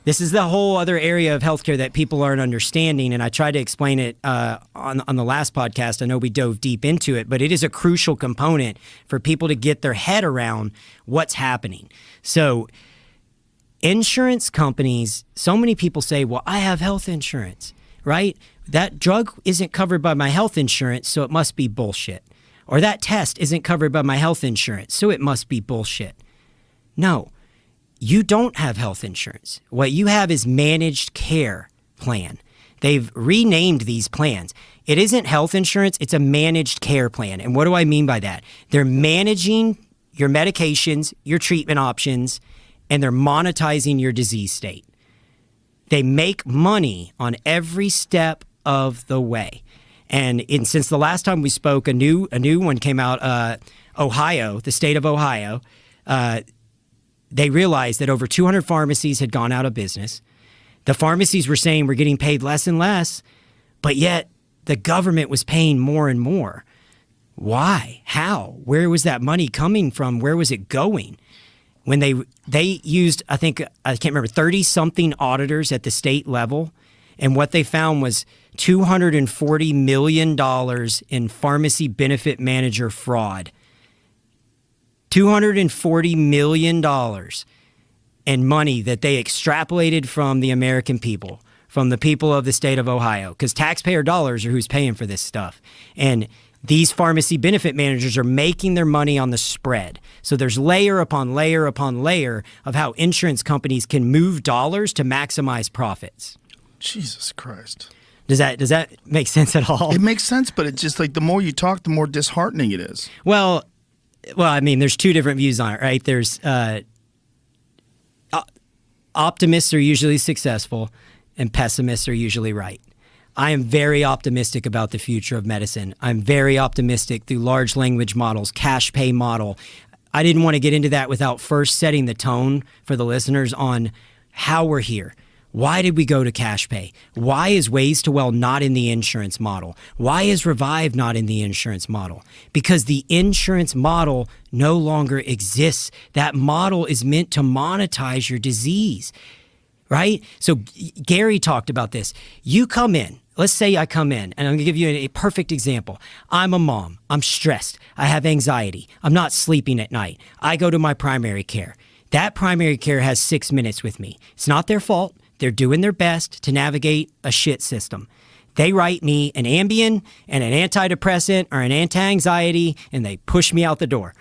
This is the whole other area of healthcare that people aren't understanding, and I tried to explain it on the last podcast. I know we dove deep into it, but it is a crucial component for people to get their head around what's happening. So insurance companies, so many people say, well, I have health insurance, right? That drug isn't covered by my health insurance, so it must be bullshit. Or that test isn't covered by my health insurance, so it must be bullshit. No. You don't have health insurance. What you have is managed care plan. They've renamed these plans. It isn't health insurance, it's a managed care plan. And what do I mean by that? They're managing your medications, your treatment options, and they're monetizing your disease state. They make money on every step of the way. And since the last time we spoke, a new one came out, Ohio, the state of Ohio, they realized that over 200 pharmacies had gone out of business. The pharmacies were saying we're getting paid less and less, but yet the government was paying more and more. Why? How? Where was that money coming from? Where was it going? When they used, I can't remember, 30-something auditors at the state level, and what they found was $240 million in pharmacy benefit manager fraud. $240 million in money that they extrapolated from the American people, from the people of the state of Ohio, because taxpayer dollars are who's paying for this stuff. And these pharmacy benefit managers are making their money on the spread. So there's layer upon layer upon layer of how insurance companies can move dollars to maximize profits. Jesus Christ. Does that make sense at all? It makes sense, but it's just like the more you talk, the more disheartening it is. Well, I mean, there's two different views on it, right? There's optimists are usually successful and pessimists are usually right. I am very optimistic about the future of medicine. I'm very optimistic through large language models, cash pay model. I didn't want to get into that without first setting the tone for the listeners on how we're here. Why did we go to cash pay? Why is Ways to Well not in the insurance model? Why is Revive not in the insurance model? Because the insurance model no longer exists. That model is meant to monetize your disease, right? So Gary talked about this. You come in. Let's say I come in, and I'm going to give you a perfect example. I'm a mom. I'm stressed. I have anxiety. I'm not sleeping at night. I go to my primary care. That primary care has 6 minutes with me. It's not their fault. They're doing their best to navigate a shit system. They write me an Ambien and an antidepressant or an anti-anxiety, and they push me out the door.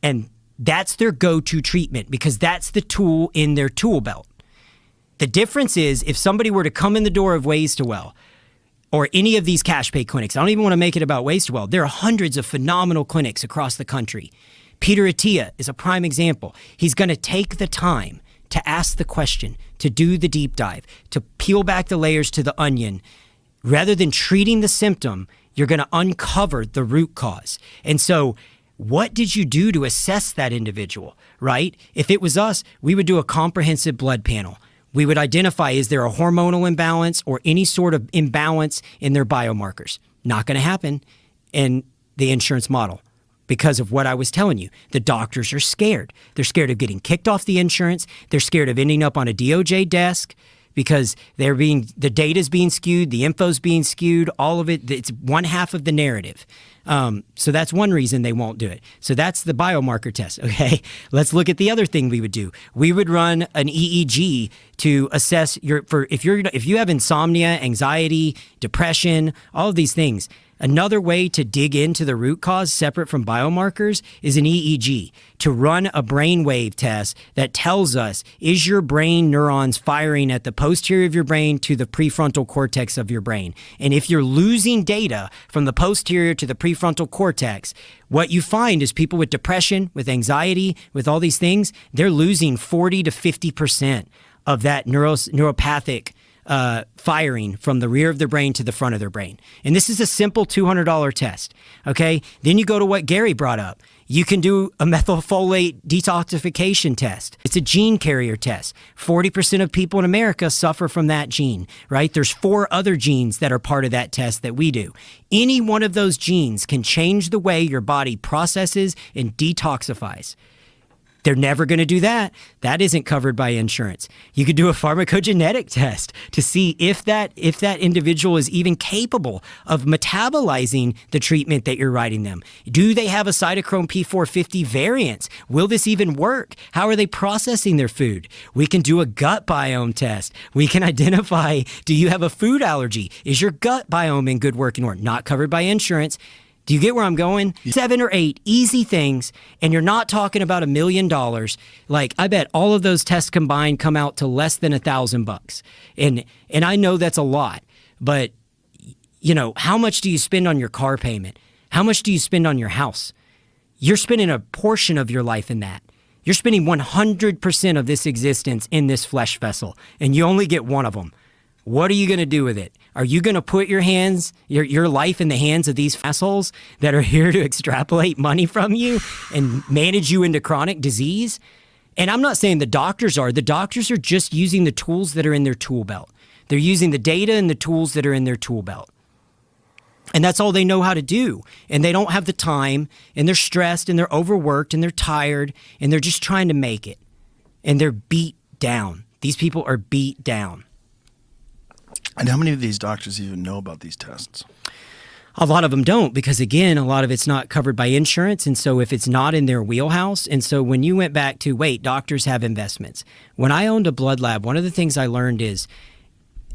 And that's their go-to treatment because that's the tool in their tool belt. The difference is if somebody were to come in the door of Ways to Well or any of these cash pay clinics, I don't even want to make it about Ways to Well. There are hundreds of phenomenal clinics across the country. Peter Attia is a prime example. He's going to take the time to ask the question, to do the deep dive, to peel back the layers to the onion. Rather than treating the symptom, you're going to uncover the root cause. And so what did you do to assess that individual, right? If it was us, we would do a comprehensive blood panel. We would identify, is there a hormonal imbalance or any sort of imbalance in their biomarkers? Not going to happen in the insurance model. Because of what I was telling you. The doctors are scared. They're scared of getting kicked off the insurance. They're scared of ending up on a DOJ desk because the data's being skewed, the info's being skewed, all of it. It's one half of the narrative. So that's one reason they won't do it. So that's the biomarker test, okay? Let's look at the other thing we would do. We would run an EEG to assess if you have insomnia, anxiety, depression, all of these things. Another way to dig into the root cause separate from biomarkers is an EEG, to run a brainwave test that tells us, is your brain neurons firing at the posterior of your brain to the prefrontal cortex of your brain? And if you're losing data from the posterior to the prefrontal cortex, what you find is people with depression, with anxiety, with all these things, they're losing 40 to 50% of that neuropathic firing from the rear of their brain to the front of their brain. And this is a simple $200 test, okay? Then you go to what Gary brought up. You can do a methylfolate detoxification test. It's a gene carrier test. 40% of people in America suffer from that gene, right? There's 4 other genes that are part of that test that we do. Any one of those genes can change the way your body processes and detoxifies. They're never going to do that. That isn't covered by insurance. You could do a pharmacogenetic test to see if that individual is even capable of metabolizing the treatment that you're writing them. Do they have a cytochrome P450 variant? Will this even work? How are they processing their food? We can do a gut biome test. We can identify, do you have a food allergy? Is your gut biome in good working order? Not covered by insurance. Do you get where I'm going? 7 or 8 easy things, and you're not talking about $1 million. Like, I bet all of those tests combined come out to less than $1,000. And I know that's a lot, but you know, how much do you spend on your car payment? How much do you spend on your house? You're spending a portion of your life in that. You're spending 100% of this existence in this flesh vessel, and you only get one of them. What are you going to do with it? Are you going to put your life in the hands of these assholes that are here to extrapolate money from you and manage you into chronic disease? And I'm not saying the doctors are. The doctors are just using the tools that are in their tool belt. They're using the data and the tools that are in their tool belt. And that's all they know how to do. And they don't have the time, and they're stressed, and they're overworked, and they're tired, and they're just trying to make it. And they're beat down. These people are beat down. And how many of these doctors even know about these tests? A lot of them don't, because again, a lot of it's not covered by insurance. And so if it's not in their wheelhouse, and so when you went back to, wait, doctors have investments. When I owned a blood lab, one of the things I learned is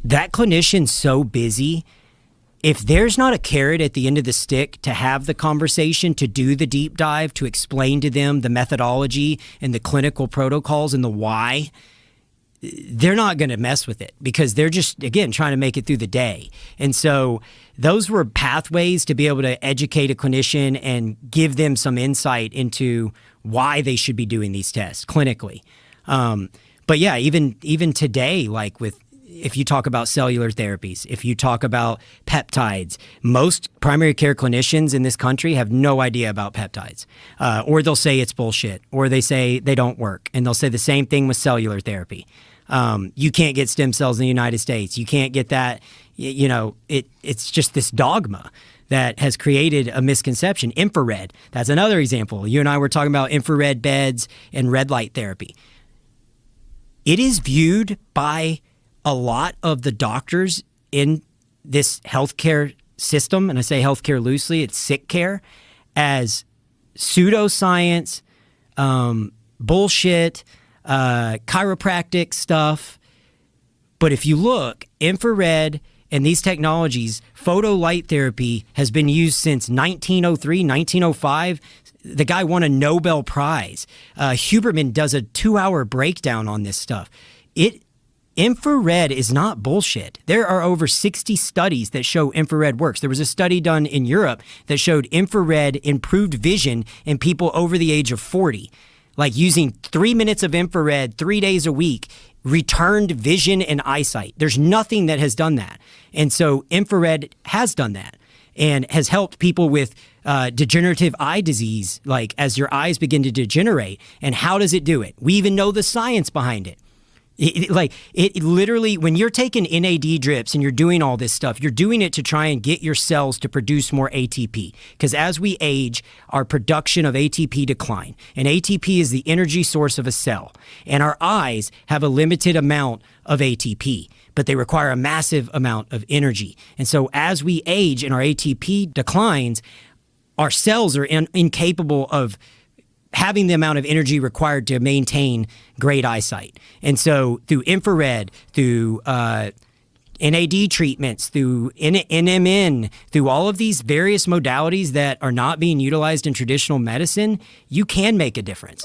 that clinician's so busy. If there's not a carrot at the end of the stick to have the conversation, to do the deep dive, to explain to them the methodology and the clinical protocols and the why, they're not going to mess with it, because they're just, again, trying to make it through the day. And so those were pathways to be able to educate a clinician and give them some insight into why they should be doing these tests clinically. But yeah, even today, like if you talk about cellular therapies, if you talk about peptides, most primary care clinicians in this country have no idea about peptides. Or they'll say it's bullshit, or they say they don't work. And they'll say the same thing with cellular therapy. You can't get stem cells in the United States. You can't get that. You know, it's just this dogma that has created a misconception. Infrared, that's another example. You and I were talking about infrared beds and red light therapy. It is viewed by a lot of the doctors in this healthcare system, and I say healthcare loosely, it's sick care, as pseudoscience, bullshit, chiropractic stuff. But if you look, infrared and these technologies, photo light therapy has been used since 1903, 1905. The guy won a Nobel Prize. Huberman does a 2-hour breakdown on this stuff. Infrared is not bullshit. There are over 60 studies that show infrared works. There was a study done in Europe that showed infrared improved vision in people over the age of 40. Like using 3 minutes of infrared 3 days a week returned vision and eyesight. There's nothing that has done that. And so infrared has done that and has helped people with degenerative eye disease, like as your eyes begin to degenerate. And how does it do it? We even know the science behind it. It literally, when you're taking NAD drips and you're doing all this stuff, you're doing it to try and get your cells to produce more ATP. Because as we age, our production of ATP decline. And ATP is the energy source of a cell. And our eyes have a limited amount of ATP, but they require a massive amount of energy. And so as we age and our ATP declines, our cells are incapable of having the amount of energy required to maintain great eyesight. And so through infrared, through NAD treatments, through NMN, through all of these various modalities that are not being utilized in traditional medicine, you can make a difference.